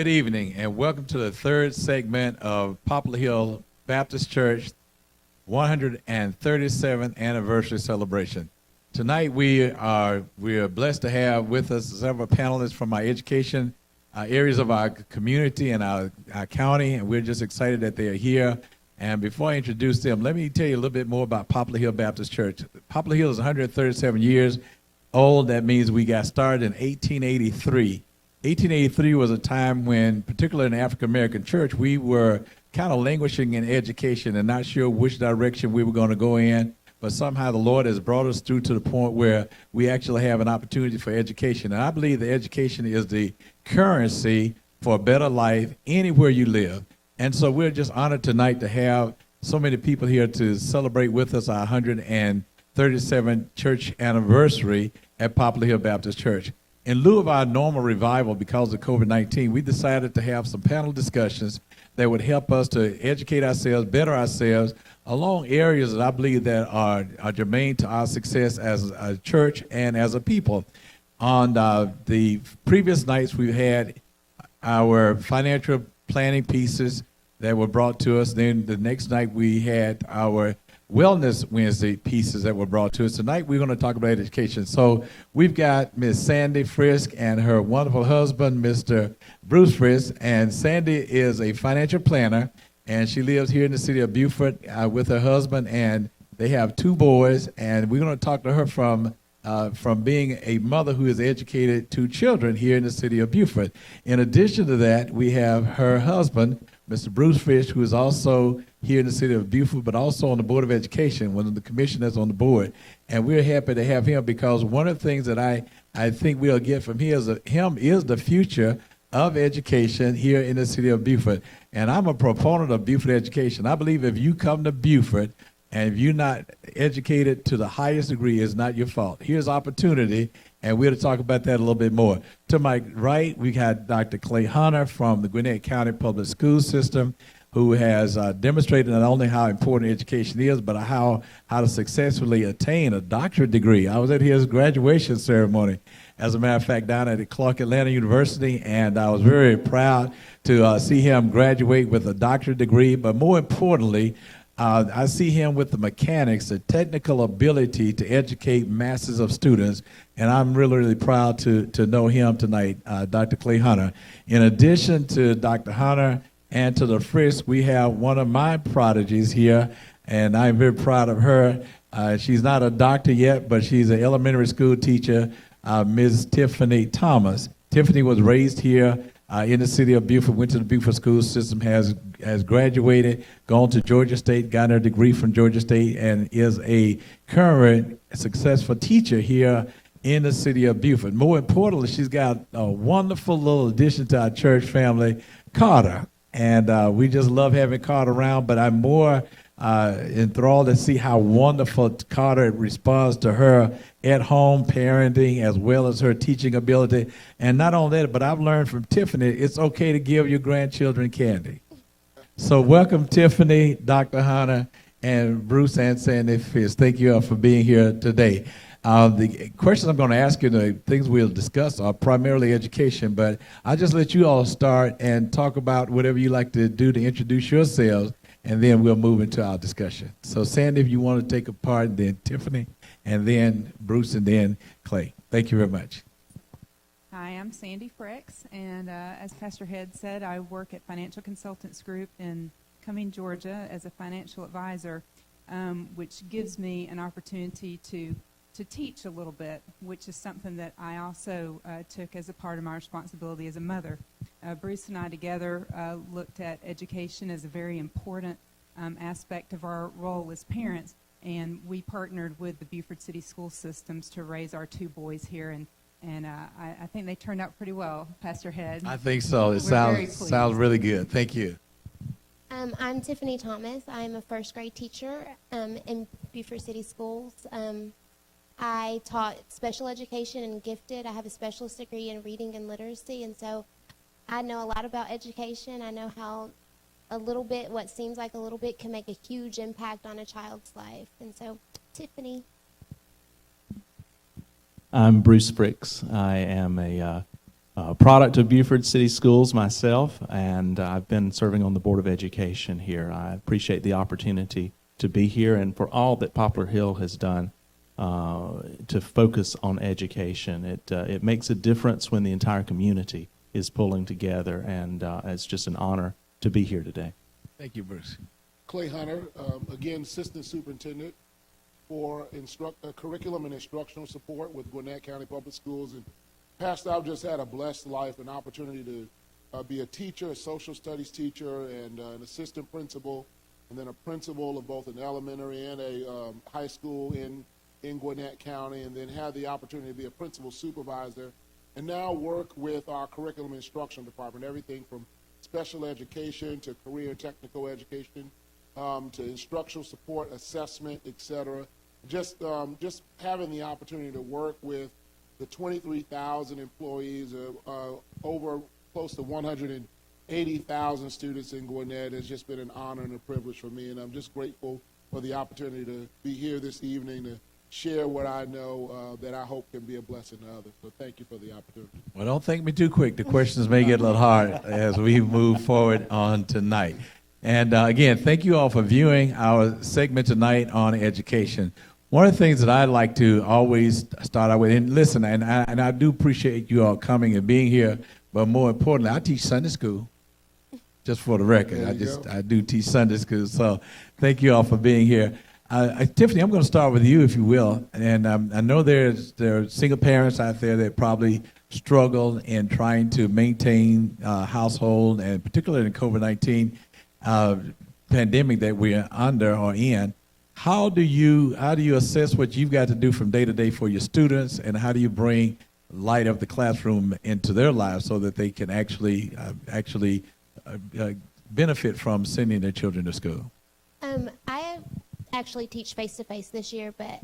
Good evening, and welcome to the third segment of Poplar Hill Baptist Church 137th anniversary celebration. Tonight we are blessed to have with us several panelists from our education areas of our community and our county, and we're just excited that they are here. And before I introduce them, let me tell you a little bit more about Poplar Hill Baptist Church. Poplar Hill is 137 years old. That means we got started in 1883. 1883 was a time when, particularly in the African American church, we were kind of languishing in education and not sure which direction we were going to go in. But somehow the Lord has brought us through to the point where we actually have an opportunity for education. And I believe that education is the currency for a better life anywhere you live. And so we're just honored tonight to have so many people here to celebrate with us our 137th church anniversary at Poplar Hill Baptist Church. In lieu of our normal revival because of COVID-19, we decided to have some panel discussions that would help us to educate ourselves, better ourselves, along areas that I believe that are germane to our success as a church and as a people. On the previous nights, we've had our financial planning pieces that were brought to us. Then the next night, we had our Wellness Wednesday pieces that were brought to us. Tonight, we're going to talk about education. So we've got Miss Sandy Frisk and her wonderful husband, Mr. Bruce Frisk. And Sandy is a financial planner, and she lives here in the city of Buford with her husband, and they have two boys. And we're going to talk to her from being a mother who has educated two children here in the city of Buford. In addition to that, we have her husband, Mr. Bruce Fish, who is also here in the city of Buford, but also on the Board of Education, one of the commissioners on the board. And we're happy to have him because one of the things that I think we'll get from him is the future of education here in the city of Buford. And I'm a proponent of Buford education. I believe if you come to Buford and if you're not educated to the highest degree, it's not your fault. Here's opportunity, and we're to talk about that a little bit more. To my right, we got Dr. Clay Hunter from the Gwinnett County Public School System, who has demonstrated not only how important education is, but how to successfully attain a doctorate degree. I was at his graduation ceremony, as a matter of fact, down at Clark Atlanta University, and I was very proud to see him graduate with a doctorate degree. But more importantly, I see him with the mechanics, the technical ability to educate masses of students, and I'm really, really proud to know him tonight, Dr. Clay Hunter. In addition to Dr. Hunter and to the Frisk, we have one of my prodigies here, and I'm very proud of her. She's not a doctor yet, but she's an elementary school teacher, Ms. Tiffany Thomas. Tiffany was raised here in the city of Buford, went to the Buford school system, has graduated, gone to Georgia State, got her degree from Georgia State, and is a current successful teacher here in the city of Buford. More importantly, she's got a wonderful little addition to our church family, Carter. And we just love having Carter around, but I'm more enthralled to see how wonderful Carter responds to her at-home parenting as well as her teaching ability. And not only that, but I've learned from Tiffany, it's okay to give your grandchildren candy. So welcome, Tiffany, Dr. Hunter, and Bruce and Sandy Fisk. Thank you all for being here today. The questions I'm going to ask you, the things we'll discuss are primarily education, but I'll just let you all start and talk about whatever you like to do to introduce yourselves, and then we'll move into our discussion. So Sandy, if you want to take a part, and then Tiffany, and then Bruce, and then Clay. Thank you very much. Hi, I'm Sandy Fricks, and as Pastor Head said, I work at Financial Consultants Group in Cumming, Georgia as a financial advisor, which gives me an opportunity to teach a little bit, which is something that I also took as a part of my responsibility as a mother. Bruce and I together looked at education as a very important aspect of our role as parents, and we partnered with the Buford City School Systems to raise our two boys here, and I think they turned out pretty well, Pastor Head. I think so. It sounds really good. Thank you. I'm Tiffany Thomas. I'm a first grade teacher in Buford City Schools. I taught special education and gifted. I have a specialist degree in reading and literacy, and so I know a lot about education. I know how a little bit, what seems like a little bit, can make a huge impact on a child's life. And so, Tiffany. I'm Bruce Fricks. I am a product of Buford City Schools myself, and I've been serving on the Board of Education here. I appreciate the opportunity to be here and for all that Poplar Hill has done to focus on education. It makes a difference when the entire community is pulling together, and it's just an honor to be here today. Thank you, Bruce. Clay Hunter, again, Assistant Superintendent for curriculum and instructional support with Gwinnett County Public Schools. And Pastor, I've just had a blessed life, an opportunity to be a teacher, a social studies teacher, and an assistant principal, and then a principal of both an elementary and a high school in Gwinnett County, and then had the opportunity to be a principal supervisor, and now work with our curriculum instruction department, everything from special education to career technical education, to instructional support, assessment, et cetera. Just having the opportunity to work with the 23,000 employees, over close to 180,000 students in Gwinnett has just been an honor and a privilege for me, and I'm just grateful for the opportunity to be here this evening to share what I know that I hope can be a blessing to others. So thank you for the opportunity. Well, don't think me too quick. The questions may get a little hard as we move forward on tonight. And again, thank you all for viewing our segment tonight on education. One of the things that I like to always start out with, and listen, and I do appreciate you all coming and being here, but more importantly, I teach Sunday school, just for the record. I do teach Sunday school, so thank you all for being here. Tiffany, I'm going to start with you, if you will. And I know there are single parents out there that probably struggle in trying to maintain household, and particularly in the COVID-19 pandemic that we're under or in. How do you assess what you've got to do from day to day for your students, and how do you bring light of the classroom into their lives so that they can actually benefit from sending their children to school? I actually teach face-to-face this year, but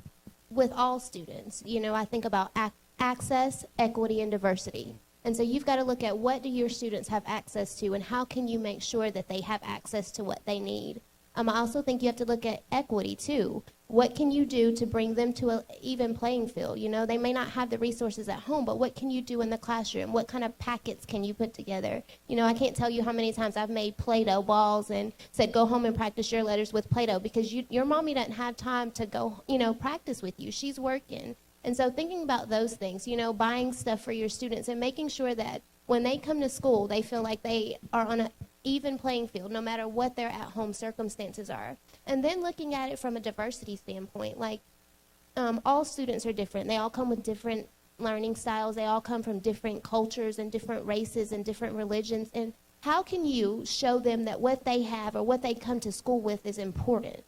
with all students, I think about access, equity, and diversity. And so you've got to look at what do your students have access to, and how can you make sure that they have access to what they need. I also think you have to look at equity too. What can you do to bring them to an even playing field? They may not have the resources at home, but what can you do in the classroom? What kind of packets can you put together? I can't tell you how many times I've made Play-Doh balls and said, go home and practice your letters with Play-Doh, because your mommy doesn't have time to go, practice with you. She's working. And so thinking about those things, buying stuff for your students and making sure that when they come to school, they feel like they are on an even playing field, no matter what their at-home circumstances are. And then looking at it from a diversity standpoint, like all students are different. They all come with different learning styles. They all come from different cultures and different races and different religions. And how can you show them that what they have or what they come to school with is important?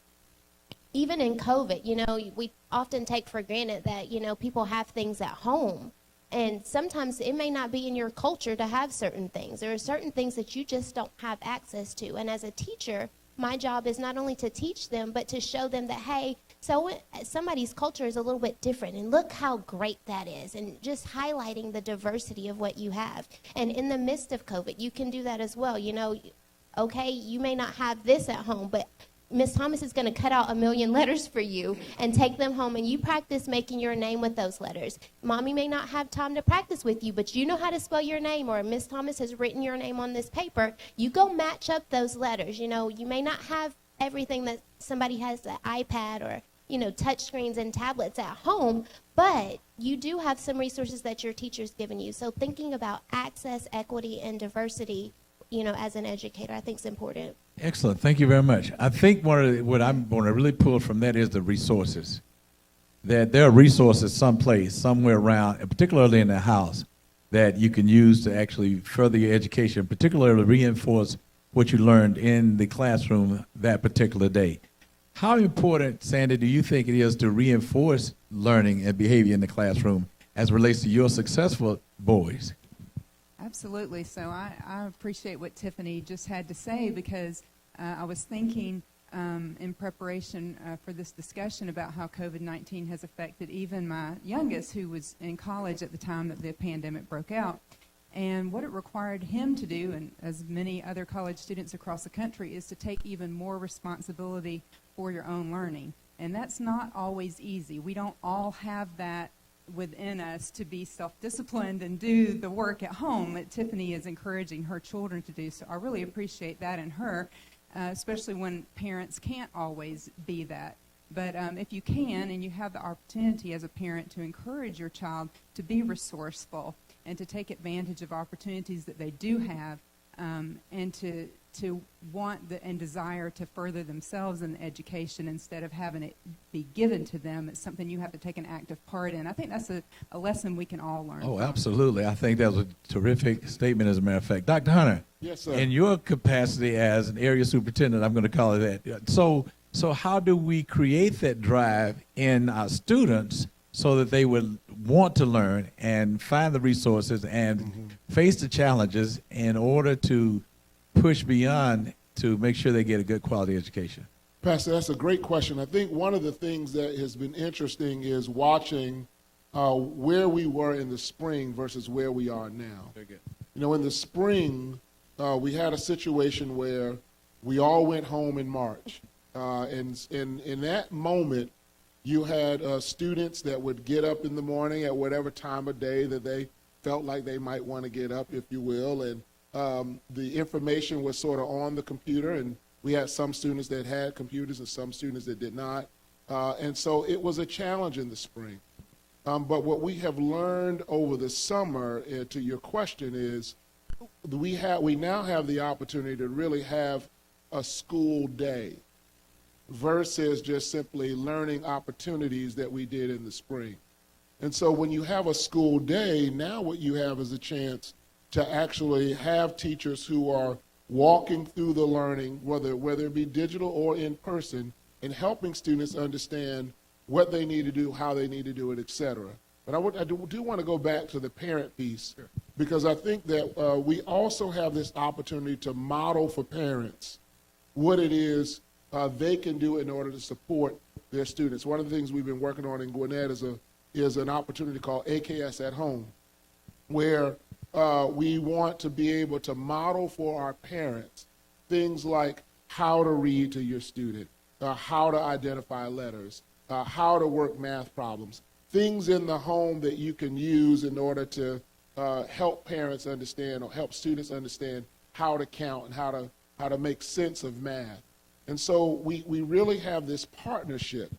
Even in COVID, we often take for granted that, people have things at home. And sometimes it may not be in your culture to have certain things. There are certain things that you just don't have access to. And as a teacher, my job is not only to teach them, but to show them that, hey, so somebody's culture is a little bit different, and look how great that is, and just highlighting the diversity of what you have. And in the midst of COVID, you can do that as well. Okay, you may not have this at home, but Miss Thomas is going to cut out 1 million letters for you and take them home, and you practice making your name with those letters. Mommy may not have time to practice with you, but you know how to spell your name, or Miss Thomas has written your name on this paper. You go match up those letters. You may not have everything that somebody has, the iPad or, touch screens and tablets at home, but you do have some resources that your teacher's given you. So thinking about access, equity, and diversity, as an educator, I think is important. Excellent. Thank you very much. I think what I'm going to really pull from that is the resources. That there are resources someplace, somewhere around, and particularly in the house, that you can use to actually further your education, particularly reinforce what you learned in the classroom that particular day. How important, Sandy, do you think it is to reinforce learning and behavior in the classroom as it relates to your successful boys? Absolutely. So I appreciate what Tiffany just had to say, because I was thinking in preparation for this discussion about how COVID-19 has affected even my youngest, who was in college at the time that the pandemic broke out, and what it required him to do, and as many other college students across the country, is to take even more responsibility for your own learning. And that's not always easy. We don't all have that within us to be self-disciplined and do the work at home that Tiffany is encouraging her children to do. So I really appreciate that in her, especially when parents can't always be that. But if you can and you have the opportunity as a parent to encourage your child to be resourceful and to take advantage of opportunities that they do have, and to want and desire to further themselves in education instead of having it be given to them, it's something you have to take an active part in. I think that's a lesson we can all learn. Oh, from. absolutely. I think that was a terrific statement, as a matter of fact. Dr. Hunter. Yes, sir. In your capacity as an area superintendent, I'm going to call it that. So how do we create that drive in our students so that they would want to learn and find the resources and face the challenges in order to push beyond to make sure they get a good quality education? Pastor, that's a great question. I think one of the things that has been interesting is watching where we were in the spring versus where we are now. Very good. You know, in the spring, we had a situation where we all went home in March. And in that moment, you had students that would get up in the morning at whatever time of day that they felt like they might want to get up, if you will, and the information was sort of on the computer, and we had some students that had computers and some students that did not. And so it was a challenge in the spring. But what we have learned over the summer, to your question, is we now have the opportunity to really have a school day versus just simply learning opportunities that we did in the spring. And so when you have a school day, now what you have is a chance to actually have teachers who are walking through the learning, whether it be digital or in person, and helping students understand what they need to do, how they need to do it, et cetera. But I do want to go back to the parent piece, because I think that we also have this opportunity to model for parents what it is they can do in order to support their students. One of the things we've been working on in Gwinnett is an opportunity called AKS at Home, where we want to be able to model for our parents things like how to read to your student, how to identify letters, how to work math problems, things in the home that you can use in order to help parents understand or help students understand how to count and how to make sense of math. And so we really have this partnership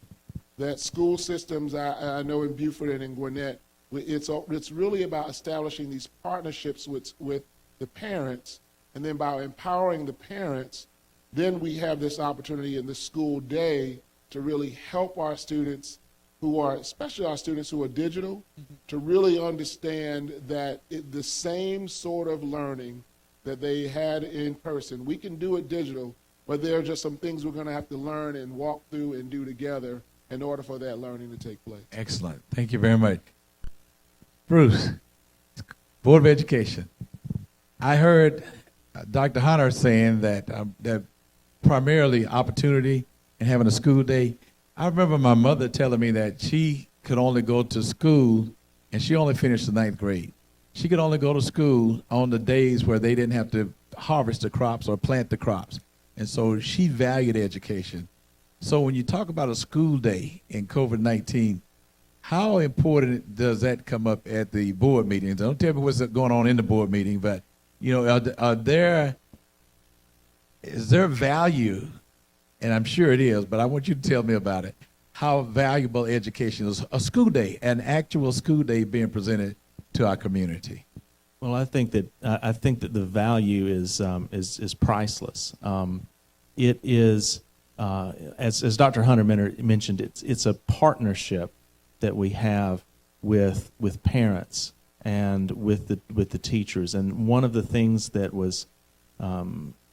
that school systems, I know in Buford and in Gwinnett, it's really about establishing these partnerships with the parents, and then by empowering the parents, then we have this opportunity in the school day to really help our students especially our students who are digital, to really understand that the same sort of learning that they had in person, we can do it digital, but there are just some things we're going to have to learn and walk through and do together in order for that learning to take place. Excellent. Thank you very much. Bruce, Board of Education. I heard Dr. Hunter saying that primarily opportunity and having a school day. I remember my mother telling me that she could only go to school, and she only finished the 9th grade. She could only go to school on the days where they didn't have to harvest the crops or plant the crops. And so she valued education. So when you talk about a school day in COVID-19, how important does that come up at the board meetings? Don't tell me what's going on in the board meeting, but is there value, and I'm sure it is, but I want you to tell me about it, how valuable education is, a school day, an actual school day being presented to our community? Well, I think that the value is priceless. It is, as Dr. Hunter mentioned, it's a partnership that we have with parents and with the teachers. And one of the things that was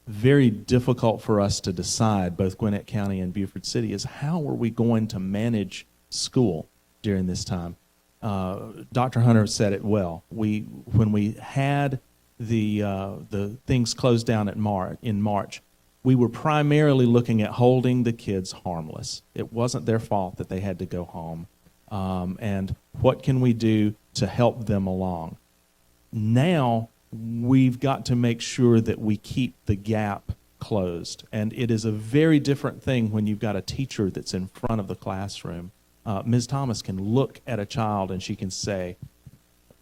very difficult for us to decide, both Gwinnett County and Buford City, is how were we going to manage school during this time. Dr. Hunter said it well. When we had the things closed down in March, we were primarily looking at holding the kids harmless. It wasn't their fault that they had to go home. And what can we do to help them along? Now we've got to make sure that we keep the gap closed. And it is a very different thing when you've got a teacher that's in front of the classroom Ms. Thomas can look at a child and she can say,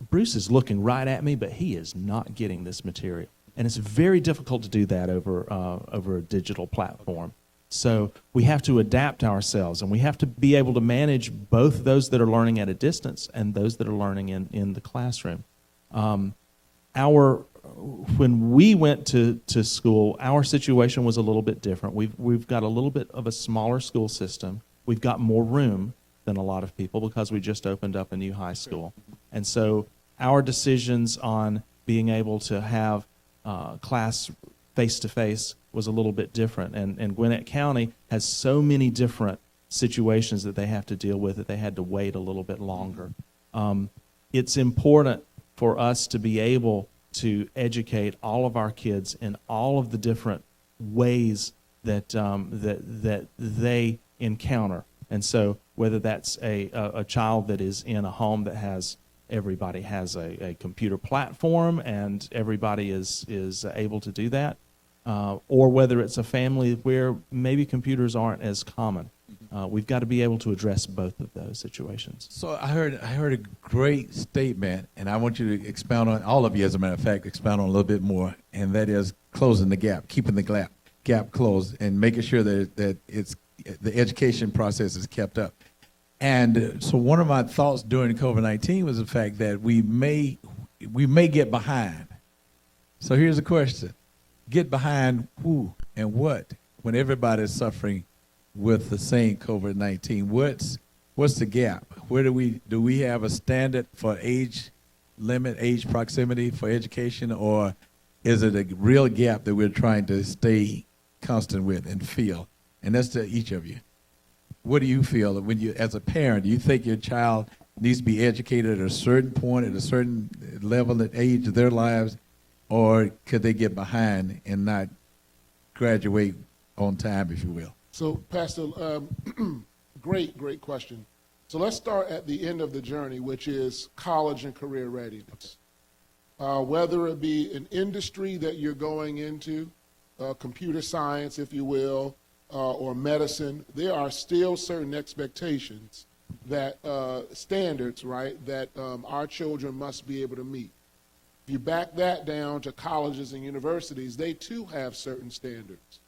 Bruce is looking right at me, but he is not getting this material. And it's very difficult to do that over a digital platform. So we have to adapt ourselves, and we have to be able to manage both those that are learning at a distance and those that are learning in the classroom. When we went to school, our situation was a little bit different. We've got a little bit of a smaller school system. We've got more room than a lot of people because we just opened up a new high school. And so our decisions on being able to have class face-to-face was a little bit different. And Gwinnett County has so many different situations that they have to deal with that they had to wait a little bit longer. It's important for us to be able to educate all of our kids in all of the different ways that that they encounter. And so whether that's a child that is in a home that has everybody has a computer platform and everybody is able to do that, or whether it's a family where maybe computers aren't as common. We've got to be able to address both of those situations. So I heard a great statement, and I want you to expound on, all of you as a matter of fact, expound on a little bit more, and that is closing the gap, keeping the gap closed, and making sure that it's the education process is kept up. And so one of my thoughts during COVID-19 was the fact that we may get behind. So here's the question: get behind who and what when everybody's suffering with the same COVID-19? What's the gap? Where do we have a standard for age limit, age proximity for education, or is it a real gap that we're trying to stay constant with and fill? And that's to each of you. What do you feel when you, as a parent, do you think your child needs to be educated at a certain point, at a certain level at age of their lives, or could they get behind and not graduate on time, if you will? So, Pastor, great question. So let's start at the end of the journey, which is college and career readiness. Whether it be an industry that you're going into, computer science, if you will, or medicine, there are still certain expectations that standards, right, that our children must be able to meet. If you back that down to colleges and universities, they too have certain standards.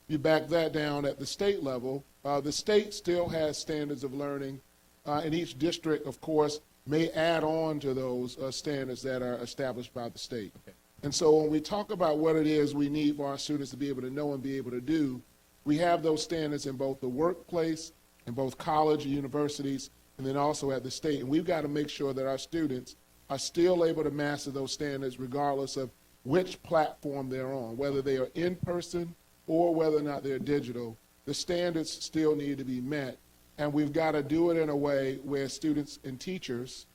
If you back that down at the state level, the state still has standards of learning, and each district, of course, may add on to those standards that are established by the state. Okay. And so when we talk about what it is we need for our students to be able to know and be able to do, we have those standards in both the workplace, in both college and universities, and then also at the state. And we've got to make sure that our students are still able to master those standards regardless of which platform they're on, whether they are in person or whether or not they're digital. The standards still need to be met. And we've got to do it in a way where students and teachers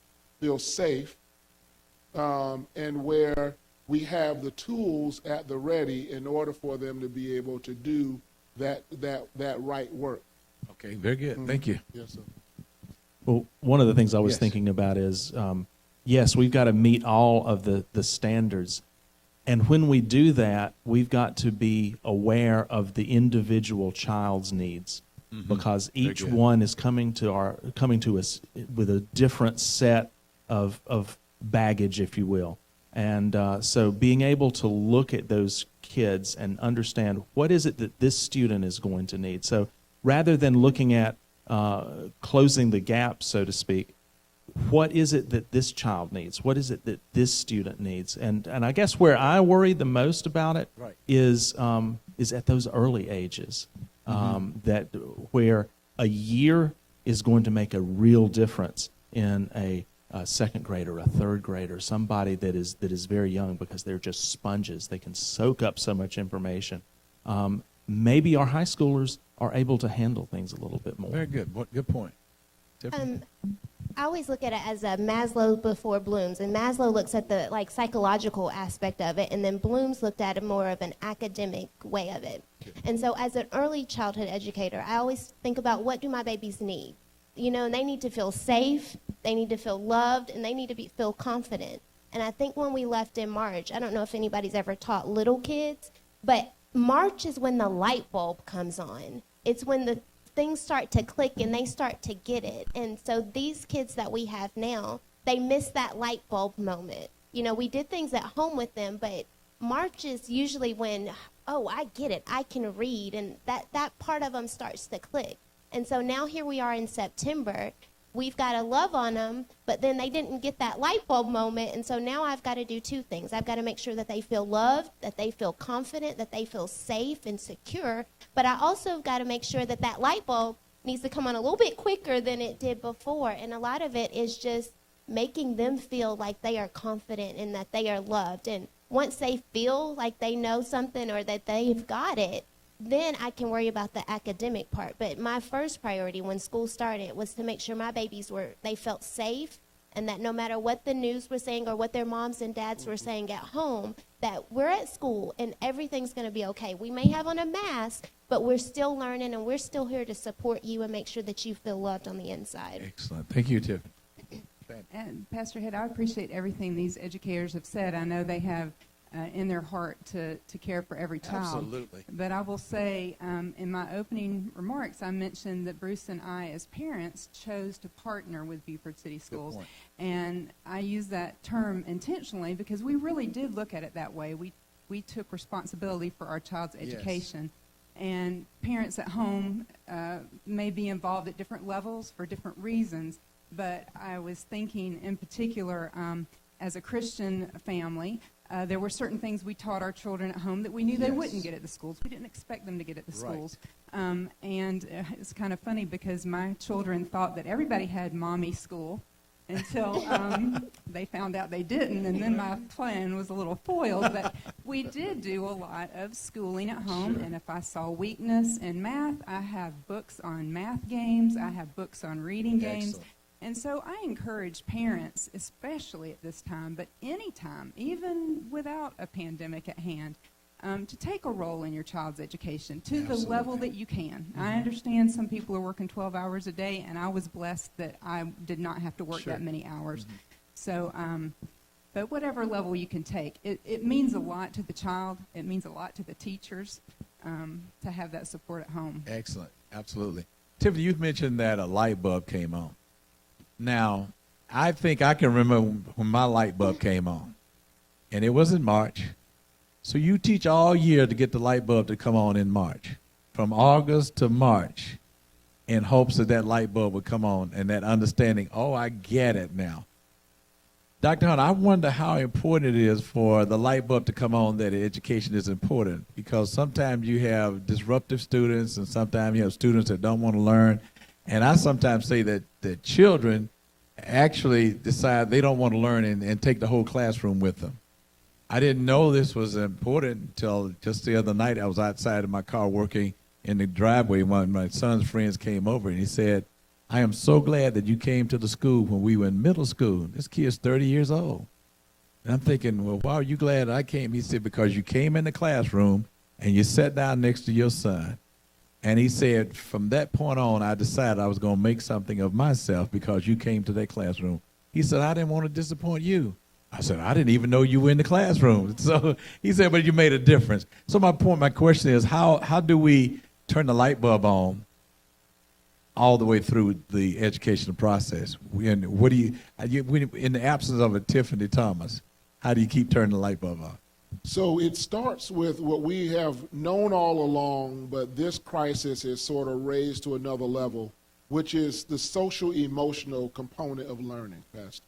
feel safe, and where we have the tools at the ready in order for them to be able to do that right work. Okay, very good. Thank you. Yes, sir. Well, one of the things I was thinking about is, yes, we've got to meet all of the standards. And when we do that, we've got to be aware of the individual child's needs, because each one is coming to us with a different set of baggage, if you will. And so being able to look at those kids and understand what is it that this student is going to need. So rather than looking at closing the gap, so to speak, what is it that this child needs? What is it that this student needs? And I guess where I worry the most about it is at those early ages, that where a year is going to make a real difference in a second grader, a third grader, somebody that is very young, because they're just sponges. They can soak up so much information. Maybe our high schoolers are able to handle things a little bit more. Very good. Good point. Tiffany? I always look at it as a Maslow before Bloom's, and Maslow looks at the psychological aspect of it, and then Bloom's looked at it more of an academic way of it. And so as an early childhood educator, I always think about, what do my babies need? You know, and they need to feel safe, they need to feel loved, and they need to feel confident. And I think when we left in March, I don't know if anybody's ever taught little kids, but March is when the light bulb comes on. It's when the things start to click and they start to get it. And so these kids that we have now, they miss that light bulb moment. You know, we did things at home with them, but March is usually when, oh, I get it, I can read, and that part of them starts to click. And so now here we are in September. We've got to love on them, but then they didn't get that light bulb moment, and so now I've got to do two things. I've got to make sure that they feel loved, that they feel confident, that they feel safe and secure, but I also got to make sure that that light bulb needs to come on a little bit quicker than it did before, and a lot of it is just making them feel like they are confident and that they are loved. And once they feel like they know something or that they've got it, then I can worry about the academic part. But my first priority when school started was to make sure my babies they felt safe, and that no matter what the news was saying or what their moms and dads were saying at home, that we're at school and everything's going to be okay. We may have on a mask, but we're still learning, and we're still here to support you and make sure that you feel loved on the inside. Excellent. Thank you, Tiffany. And Pastor Head, I appreciate everything these educators have said. I know they have in their heart to care for every child. Absolutely. But I will say, in my opening remarks, I mentioned that Bruce and I, as parents, chose to partner with Buford City Schools. point. And I use that term intentionally because we really did look at it that way. We took responsibility for our child's education. And parents at home may be involved at different levels for different reasons. But I was thinking in particular, as a Christian family, there were certain things we taught our children at home that we knew they wouldn't get at the schools. We didn't expect them to get at the schools. And it's kind of funny because my children thought that everybody had mommy school until they found out they didn't, and then my plan was a little foiled. But we did do a lot of schooling at home, and if I saw weakness in math, I have books on math games. I have books on reading games. Excellent. And so I encourage parents, especially at this time, but any time, even without a pandemic at hand, to take a role in your child's education to the level that you can. I understand some people are working 12 hours a day, and I was blessed that I did not have to work that many hours. So, but whatever level you can take, it means a lot to the child. It means a lot to the teachers to have that support at home. Excellent. Absolutely. Tiffany, you've mentioned that a light bulb came on. Now, I think I can remember when my light bulb came on, and it was in March. So you teach all year to get the light bulb to come on in March, from August to March, in hopes that light bulb would come on and that understanding, oh, I get it now. Dr. Hunt, I wonder how important it is for the light bulb to come on that education is important, because sometimes you have disruptive students and sometimes you have students that don't want to learn. And I sometimes say that the children actually decide they don't want to learn and take the whole classroom with them. I didn't know this was important until just the other night. I was outside in my car working in the driveway. One of my son's friends came over and he said, I am so glad that you came to the school when we were in middle school. This kid's 30 years old. And I'm thinking, well, why are you glad I came? He said, because you came in the classroom and you sat down next to your son. And he said, from that point on, I decided I was going to make something of myself because you came to that classroom. He said, I didn't want to disappoint you. I said, I didn't even know you were in the classroom. So he said, but you made a difference. So my question is, how do we turn the light bulb on all the way through the educational process? And what do you, in the absence of a Tiffany Thomas, how do you keep turning the light bulb on? So it starts with what we have known all along, but this crisis is sort of raised to another level, which is the social emotional component of learning, Pastor.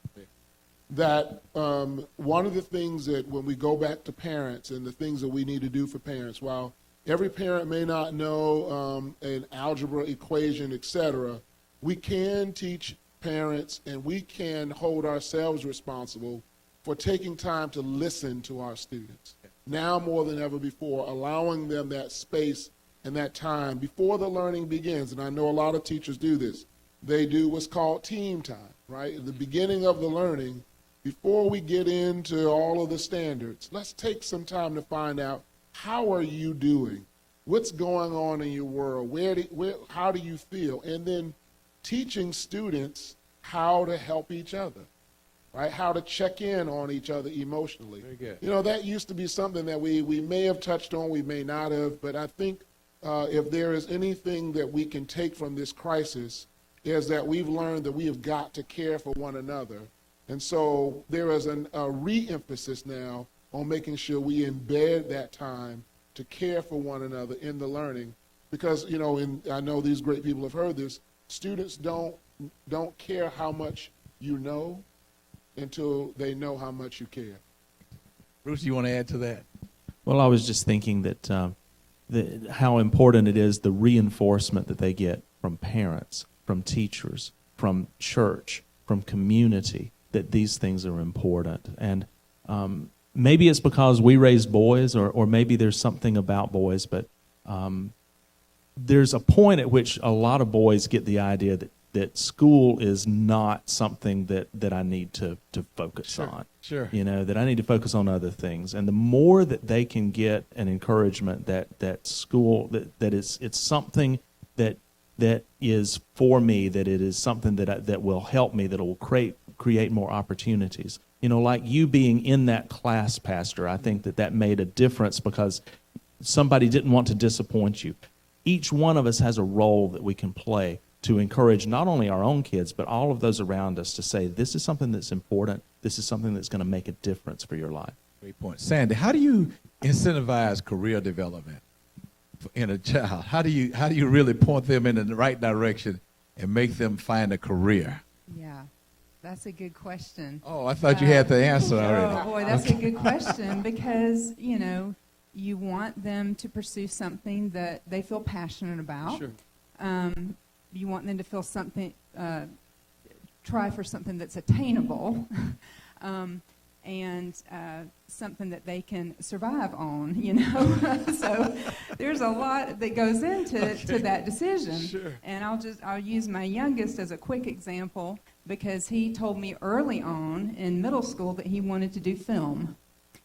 That one of the things that when we go back to parents and the things that we need to do for parents, while every parent may not know an algebra equation, etc., we can teach parents and we can hold ourselves responsible for taking time to listen to our students. Now more than ever before, allowing them that space and that time before the learning begins. And I know a lot of teachers do this. They do what's called team time, right? At the beginning of the learning, before we get into all of the standards, let's take some time to find out, how are you doing? What's going on in your world? How do you feel? And then teaching students how to help each other. Right, how to check in on each other emotionally. Very good. You know, that used to be something that we may have touched on, we may not have, but I think if there is anything that we can take from this crisis, is that we've learned that we have got to care for one another. And so there is a re-emphasis now on making sure we embed that time to care for one another in the learning. Because, you know, I know these great people have heard this, students don't care how much you know until they know how much you care. Bruce, you want to add to that? Well, I was just thinking that how important it is, the reinforcement that they get from parents, from teachers, from church, from community, that these things are important. And maybe it's because we raise boys, or maybe there's something about boys, but there's a point at which a lot of boys get the idea that school is not something that I need to focus on. Sure. You know, that I need to focus on other things. And the more that they can get an encouragement that school, that it's something that is for me, that it is something that will help me, that will create more opportunities. You know, like you being in that class, Pastor, I think that made a difference because somebody didn't want to disappoint you. Each one of us has a role that we can play to encourage not only our own kids, but all of those around us to say, this is something that's important. This is something that's going to make a difference for your life. Great point. Sandy, how do you incentivize career development in a child? How do you really point them in the right direction and make them find a career? Yeah, that's a good question. Oh, I thought you had the answer already. Oh, boy, that's a good question because, you know, you want them to pursue something that they feel passionate about. Sure. You want them to feel something, try for something that's attainable, and something that they can survive on, you know. So there's a lot that goes into that decision. Sure. And I'll use my youngest as a quick example because he told me early on in middle school that he wanted to do film.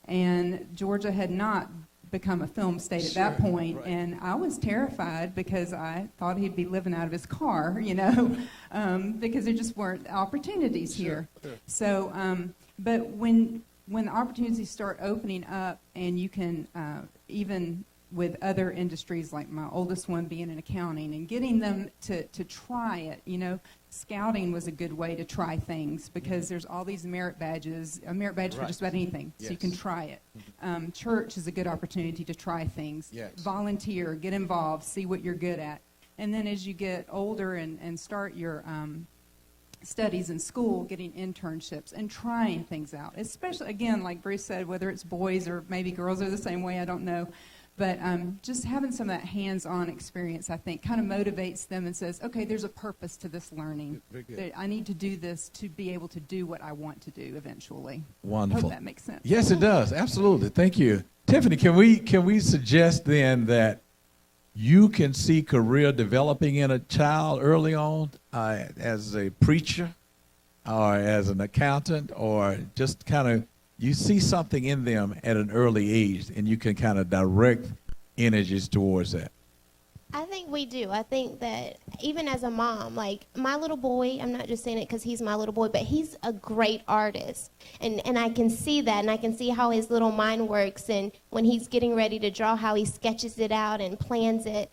And Georgia had not become a film state at that point, right. And I was terrified because I thought he'd be living out of his car, you know, because there just weren't opportunities here. Sure. So, but when the opportunities start opening up, and you can even with other industries, like my oldest one being in accounting, and getting them to try it, you know. Scouting was a good way to try things because there's all these merit badges, a merit badge for just about anything, so you can try it. Church is a good opportunity to try things. Yes. Volunteer, get involved, see what you're good at. And then as you get older and start your studies in school, getting internships and trying things out, especially, again, like Bruce said, whether it's boys or maybe girls are the same way, I don't know. But just having some of that hands-on experience, I think, kind of motivates them and says, okay, there's a purpose to this learning. I need to do this to be able to do what I want to do eventually. Wonderful. Hope that makes sense. Yes, it does. Absolutely. Thank you. Tiffany, can we suggest then that you can see career developing in a child early on as a preacher or as an accountant, or just kind of you see something in them at an early age and you can kind of direct energies towards that? I think we do. I think that even as a mom, like my little boy, I'm not just saying it because he's my little boy, but he's a great artist. And I can see that, and I can see how his little mind works, and when he's getting ready to draw, how he sketches it out and plans it.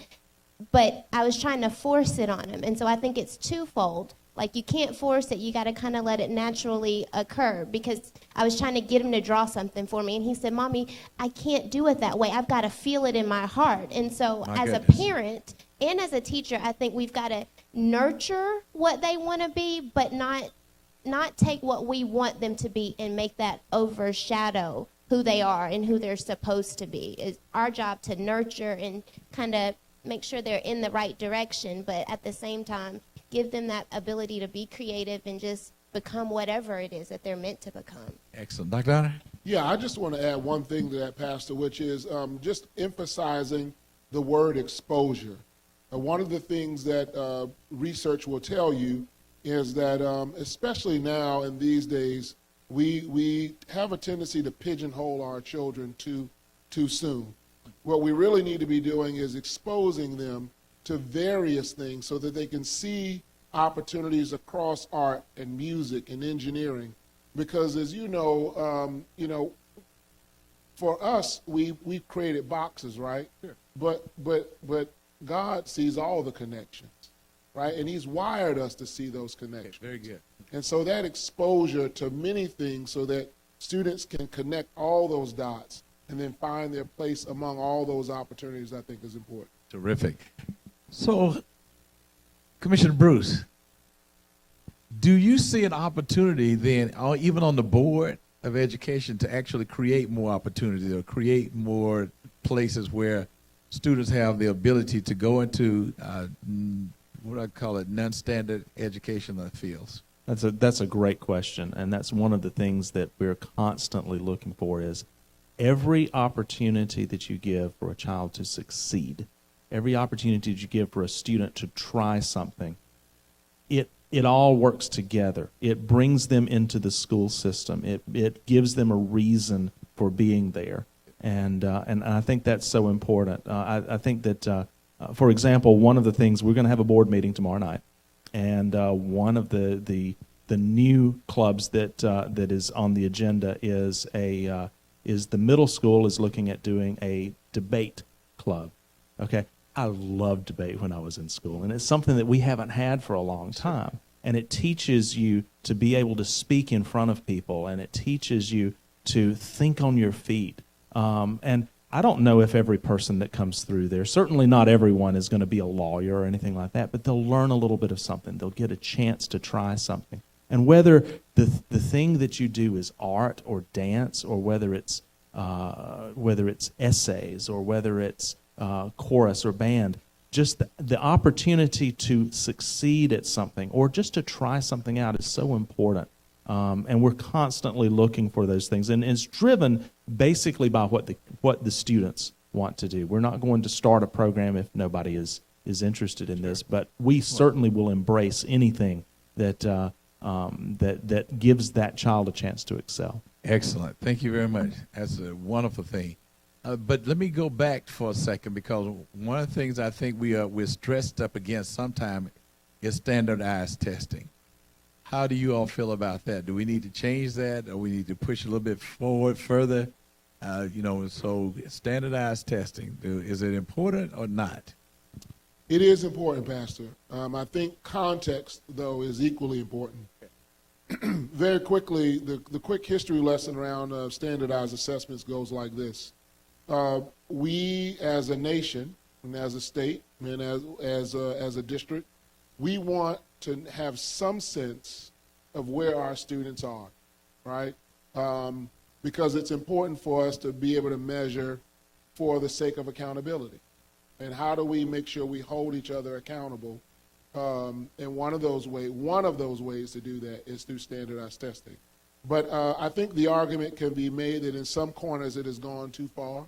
But I was trying to force it on him, and so I think it's twofold. Like, you can't force it. You got to kind of let it naturally occur, because I was trying to get him to draw something for me, and he said, Mommy, I can't do it that way. I've got to feel it in my heart. And so as a parent and as a teacher, I think we've got to nurture what they want to be, but not take what we want them to be and make that overshadow who they are and who they're supposed to be. It's our job to nurture and kind of make sure they're in the right direction, but at the same time, give them that ability to be creative and just become whatever it is that they're meant to become. Excellent. Dr. Donner? Yeah, I just want to add one thing to that, Pastor, which is just emphasizing the word exposure. One of the things that research will tell you is that, especially now in these days, we have a tendency to pigeonhole our children too soon. What we really need to be doing is exposing them to various things so that they can see opportunities across art and music and engineering. Because as you know, for us, we've created boxes, right? Sure. But God sees all the connections, right? And he's wired us to see those connections. Very good. And so that exposure to many things so that students can connect all those dots and then find their place among all those opportunities, I think is important. Terrific. So, Commissioner Bruce, do you see an opportunity then, even on the Board of Education, to actually create more opportunities or create more places where students have the ability to go into what I call it, non-standard educational fields? That's a great question, and that's one of the things that we're constantly looking for is every opportunity that you give for a child to succeed, every opportunity that you give for a student to try something, it all works together. It brings them into the school system. It gives them a reason for being there, and I think that's so important. I think that, for example, one of the things, we're going to have a board meeting tomorrow night, and one of the new clubs that is on the agenda is the middle school is looking at doing a debate club. Okay, I loved debate when I was in school, and it's something that we haven't had for a long time. And it teaches you to be able to speak in front of people, and it teaches you to think on your feet. And I don't know if every person that comes through there, certainly not everyone is going to be a lawyer or anything like that, but they'll learn a little bit of something. They'll get a chance to try something. And whether the thing that you do is art or dance, or whether it's essays, or whether it's chorus or band, just the opportunity to succeed at something or just to try something out is so important. And we're constantly looking for those things. And it's driven basically by what the students want to do. We're not going to start a program if nobody is interested in this, but we certainly will embrace anything that gives that child a chance to excel. Excellent. Thank you very much. That's a wonderful thing. But let me go back for a second, because one of the things I think we're stressed up against sometimes is standardized testing. How do you all feel about that? Do we need to change that, or we need to push a little bit further? So standardized testing, is it important or not? It is important, Pastor. I think context, though, is equally important. Very quickly, the quick history lesson around standardized assessments goes like this. We as a nation and as a state and as a district, we want to have some sense of where our students are, right? Because it's important for us to be able to measure for the sake of accountability. And how do we make sure we hold each other accountable? And one of those ways to do that is through standardized testing. But I think the argument can be made that in some corners it has gone too far.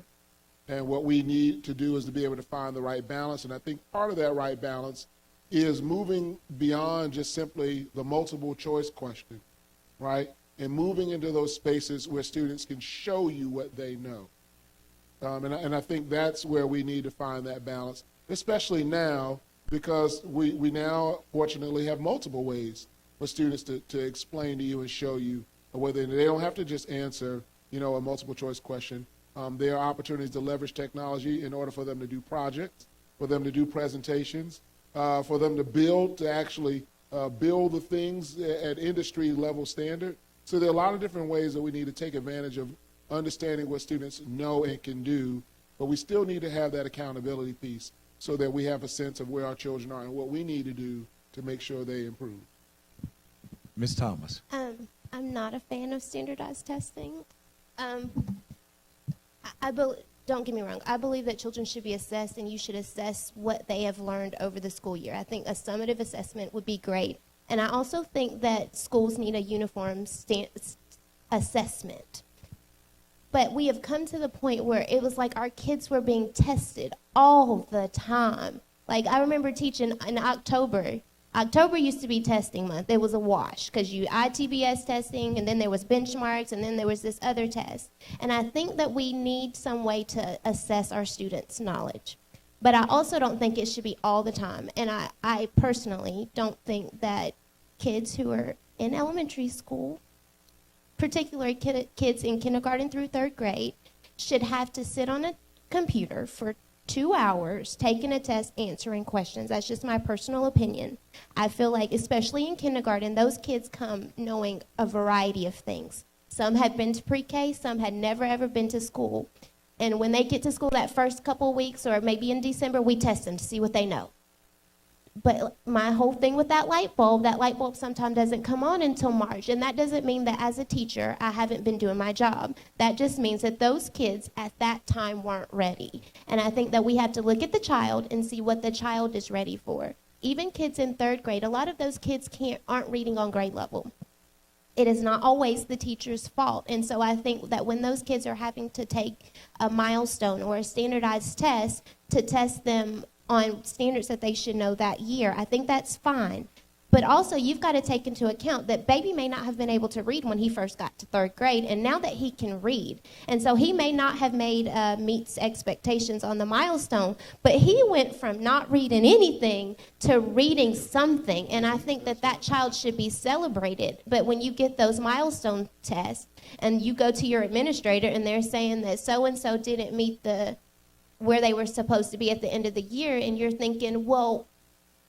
And what we need to do is to be able to find the right balance. And I think part of that right balance is moving beyond just simply the multiple choice question, right? And moving into those spaces where students can show you what they know. And I think that's where we need to find that balance, especially now, because we now fortunately have multiple ways for students to explain to you and show you whether they don't have to just answer, a multiple choice question. There are opportunities to leverage technology in order for them to do projects, for them to do presentations, for them to actually build the things at industry level standard. So there are a lot of different ways that we need to take advantage of understanding what students know and can do, but we still need to have that accountability piece so that we have a sense of where our children are and what we need to do to make sure they improve. Ms. Thomas. I'm not a fan of standardized testing. Don't get me wrong, I believe that children should be assessed, and you should assess what they have learned over the school year. I think a summative assessment would be great. And I also think that schools need a uniform assessment. But we have come to the point where it was like our kids were being tested all the time. Like, I remember teaching in October. October used to be testing month. It was a wash because you ITBS testing, and then there was benchmarks, and then there was this other test. And I think that we need some way to assess our students' knowledge. But I also don't think it should be all the time. And I personally don't think that kids who are in elementary school, particularly kids in kindergarten through third grade, should have to sit on a computer for 2 hours taking a test, answering questions. That's just my personal opinion. I feel like, especially in kindergarten, those kids come knowing a variety of things. Some had been to pre-K, some had never ever been to school. And when they get to school that first couple of weeks, or maybe in December, we test them to see what they know. But my whole thing with that light bulb sometimes doesn't come on until March. And that doesn't mean that as a teacher, I haven't been doing my job. That just means that those kids at that time weren't ready. And I think that we have to look at the child and see what the child is ready for. Even kids in 3rd grade, a lot of those kids aren't reading on grade level. It is not always the teacher's fault. And so I think that when those kids are having to take a milestone or a standardized test to test them on standards that they should know that year, I think that's fine. But also, you've got to take into account that baby may not have been able to read when he first got to 3rd grade, and now that he can read. And so he may not have meets expectations on the milestone, but he went from not reading anything to reading something, and I think that that child should be celebrated. But when you get those milestone tests, and you go to your administrator, and they're saying that so-and-so didn't meet where they were supposed to be at the end of the year, and you're thinking, well,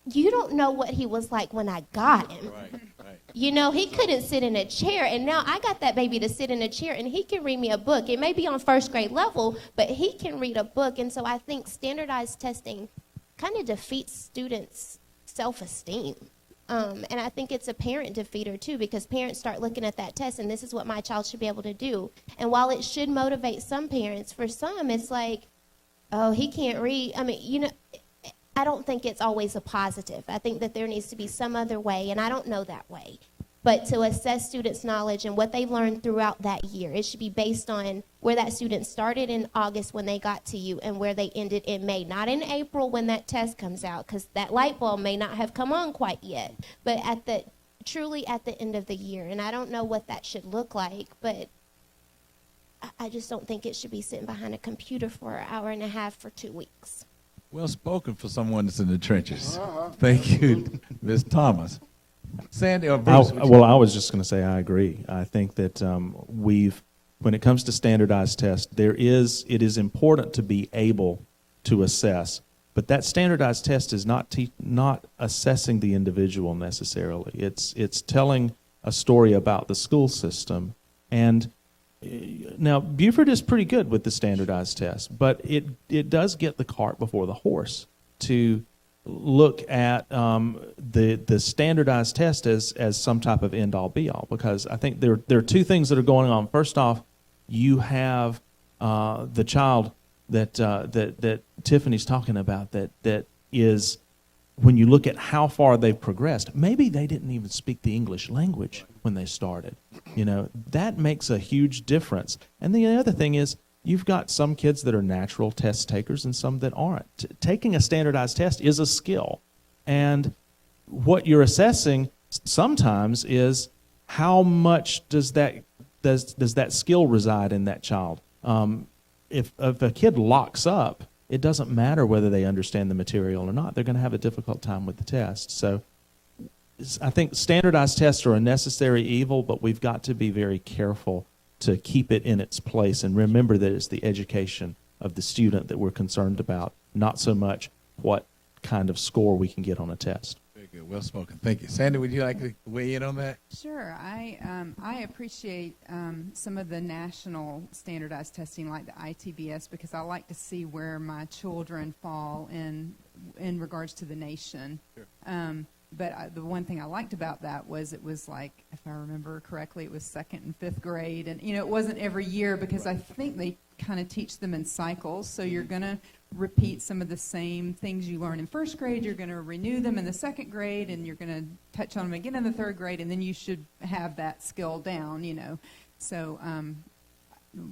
you don't know what he was like when I got him. Right. You know, he couldn't sit in a chair, and now I got that baby to sit in a chair, and he can read me a book. It may be on 1st grade level, but he can read a book. And so I think standardized testing kind of defeats students' self-esteem. And I think it's a parent defeater, too, because parents start looking at that test, and this is what my child should be able to do. And while it should motivate some parents, for some it's like, oh, he can't read. I mean, you know, I don't think it's always a positive. I think that there needs to be some other way, and I don't know that way. But to assess students' knowledge and what they've learned throughout that year, it should be based on where that student started in August when they got to you and where they ended in May. Not in April when that test comes out, because that light bulb may not have come on quite yet, but truly at the end of the year. And I don't know what that should look like, but I just don't think it should be sitting behind a computer for an hour and a half for 2 weeks. Well spoken for someone that's in the trenches. Thank you, Ms. Thomas. Sandy or Bruce? I was just going to say I agree. I think that when it comes to standardized tests, it is important to be able to assess, but that standardized test is not assessing the individual necessarily. It's telling a story about the school system. And now, Buford is pretty good with the standardized test, but it does get the cart before the horse to look at the standardized test as some type of end-all, be-all, because I think there are 2 things that are going on. First off, you have the child that Tiffany's talking about that is, when you look at how far they've progressed, maybe they didn't even speak the English language when they started. You know, that makes a huge difference. And the other thing is, you've got some kids that are natural test takers and some that aren't. Taking a standardized test is a skill. And what you're assessing sometimes is how much does that skill reside in that child. If a kid locks up, it doesn't matter whether they understand the material or not. They're going to have a difficult time with the test. So I think standardized tests are a necessary evil, but we've got to be very careful to keep it in its place and remember that it's the education of the student that we're concerned about, not so much what kind of score we can get on a test. Very good. Well spoken. Thank you. Sandy, would you like to weigh in on that? Sure. I appreciate some of the national standardized testing like the ITBS, because I like to see where my children fall in regards to the nation. Sure. But the one thing I liked about that was it was like, if I remember correctly, it was 2nd and 5th grade. And, you know, it wasn't every year, because I think they kind of teach them in cycles. So you're going to repeat some of the same things you learn in 1st grade. You're going to renew them in the 2nd grade, and you're going to touch on them again in the 3rd grade, and then you should have that skill down, you know. So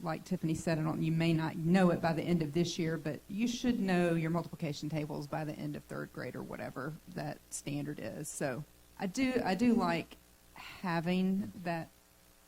like Tiffany said, you may not know it by the end of this year, but you should know your multiplication tables by the end of 3rd grade or whatever that standard is. So I do like having that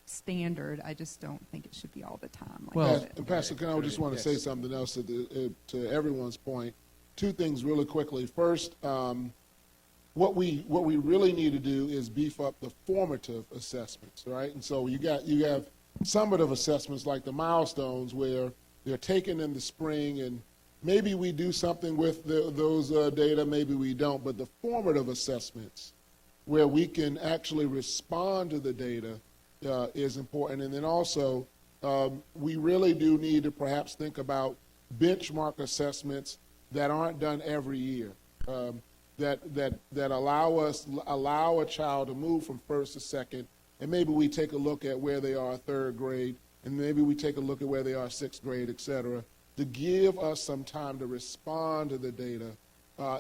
standard. I just don't think it should be all the time. And Pastor Ken, I just want to say something else to everyone's point. 2 things really quickly. First, what we really need to do is beef up the formative assessments, right? And so you have summative assessments like the milestones, where they're taken in the spring, and maybe we do something with those data, maybe we don't, but the formative assessments where we can actually respond to the data is important. And then also, we really do need to perhaps think about benchmark assessments that aren't done every year, that allow a child to move from first to second, and maybe we take a look at where they are third grade, and maybe we take a look at where they are sixth grade, et cetera, to give us some time to respond to the data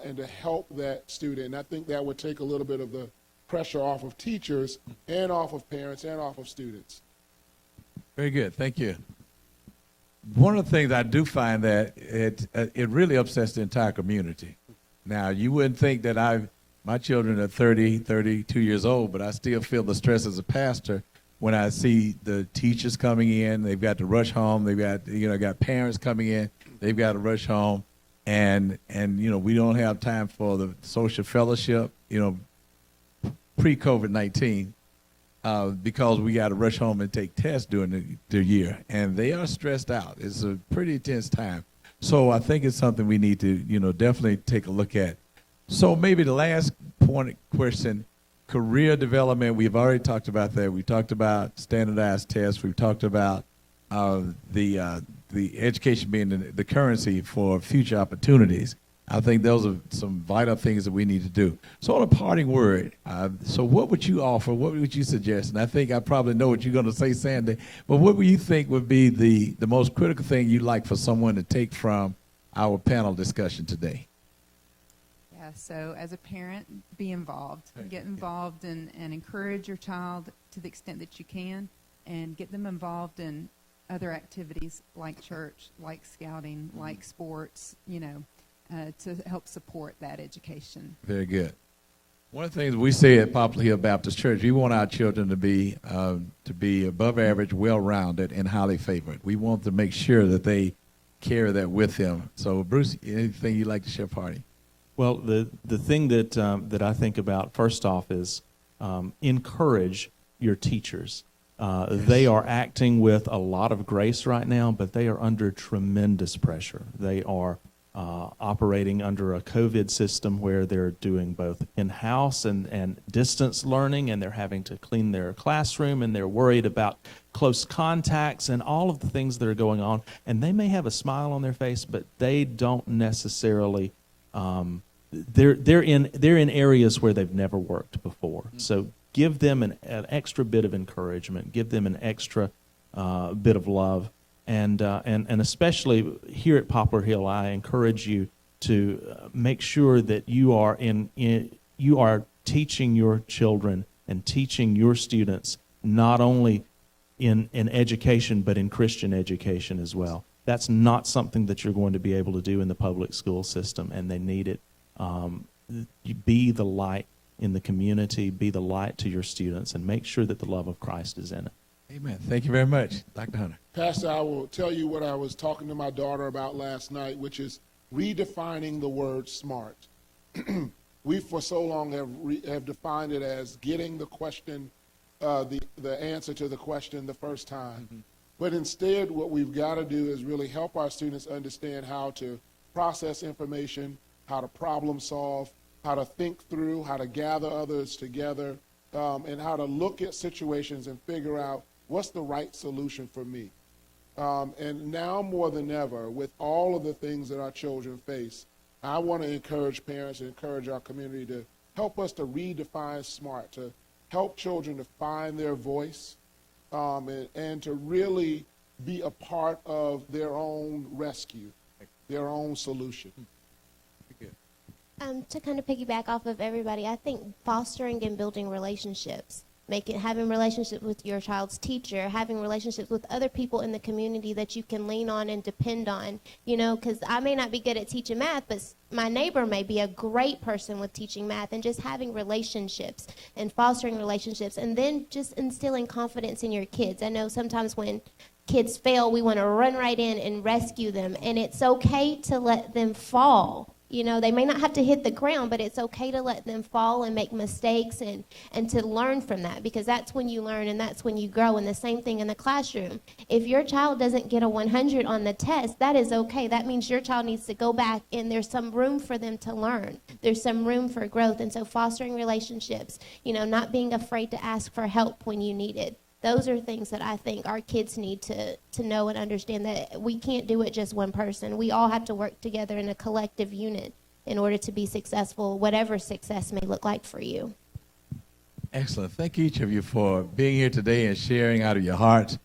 and to help that student. And I think that would take a little bit of the pressure off of teachers and off of parents and off of students. Very good. Thank you. One of the things I do find that it really upsets the entire community. Now, you wouldn't think that my children are 30, 32 years old, but I still feel the stress as a pastor when I see the teachers coming in. They've got to rush home. They've got parents coming in. They've got to rush home, and we don't have time for the social fellowship. Pre-COVID-19. Because we got to rush home and take tests during the year, and they are stressed out. It's a pretty intense time. So I think it's something we need to, definitely take a look at. So maybe the last question, career development. We've already talked about that. We talked about standardized tests. We've talked about the education being the currency for future opportunities. I think those are some vital things that we need to do. So on a parting word, so what would you offer? What would you suggest? And I think I probably know what you're going to say, SANDEE, but what would you think would be the most critical thing you'd like for someone to take from our panel discussion today? Yeah, so as a parent, be involved. Get involved and encourage your child to the extent that you can, and get them involved in other activities like church, like scouting, like sports, to help support that education. Very good. One of the things we say at Poplar Hill Baptist Church, we want our children to be above average, well-rounded, and highly favored. We want to make sure that they carry that with them. So, Bruce, anything you'd like to share, party? Well, the thing that I think about first off is encourage your teachers. Yes. They are acting with a lot of grace right now, but they are under tremendous pressure. They are operating under a COVID system where they're doing both in-house and distance learning, and they're having to clean their classroom, and they're worried about close contacts and all of the things that are going on. And they may have a smile on their face, but they don't necessarily. They're in areas where they've never worked before. Mm-hmm. So give them an extra bit of encouragement. Give them an extra bit of love. And especially here at Poplar Hill, I encourage you to make sure that you are teaching your children and teaching your students not only in education but in Christian education as well. That's not something that you're going to be able to do in the public school system, and they need it. You be the light in the community, be the light to your students, and make sure that the love of Christ is in it. Amen. Thank you very much, Dr. Hunter. Pastor, I will tell you what I was talking to my daughter about last night, which is redefining the word smart. We for so long have defined it as getting the question, the answer to the question the first time. Mm-hmm. But instead, what we've got to do is really help our students understand how to process information, how to problem solve, how to think through, how to gather others together, and how to look at situations and figure out what's the right solution for me. And now more than ever, with all of the things that our children face, I want to encourage parents and encourage our community to help us to redefine SMART, to help children to find their voice, and to really be a part of their own rescue, their own solution. To kind of piggyback off of everybody, I think fostering and building relationships, having relationships with your child's teacher, having relationships with other people in the community that you can lean on and depend on, because I may not be good at teaching math, but my neighbor may be a great person with teaching math, and just having relationships and fostering relationships, and then just instilling confidence in your kids. I know sometimes when kids fail, we want to run right in and rescue them, and it's okay to let them fall. You know, they may not have to hit the ground, but it's okay to let them fall and make mistakes and to learn from that, because that's when you learn and that's when you grow. And the same thing in the classroom. If your child doesn't get a 100 on the test, that is okay. That means your child needs to go back and there's some room for them to learn. There's some room for growth. And so fostering relationships, you know, not being afraid to ask for help when you need it. Those are things that I think our kids need to know and understand, that we can't do it just one person. We all have to work together in a collective unit in order to be successful, whatever success may look like for you. Excellent. Thank each of you for being here today and sharing out of your hearts.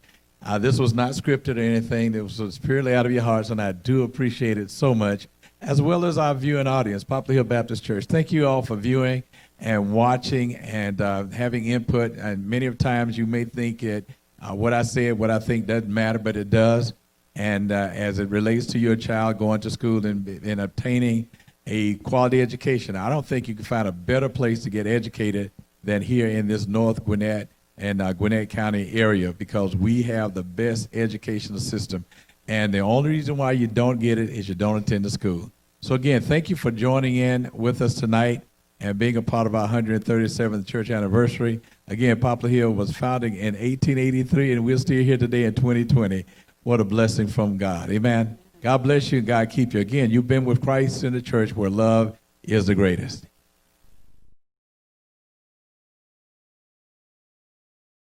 This was not scripted or anything. This was purely out of your hearts, and I do appreciate it so much, as well as our viewing audience, Poplar Hill Baptist Church. Thank you all for viewing and watching and having input. And many of times you may think that what I said, what I think doesn't matter, but it does. And as it relates to your child going to school and obtaining a quality education, I don't think you can find a better place to get educated than here in this North Gwinnett and Gwinnett County area, because we have the best educational system. And the only reason why you don't get it is you don't attend the school. So again, thank you for joining in with us tonight and being a part of our 137th church anniversary. Again, Poplar Hill was founded in 1883, and we're still here today in 2020. What a blessing from God. Amen. God bless you and God keep you. Again, you've been with Christ in the church where love is the greatest.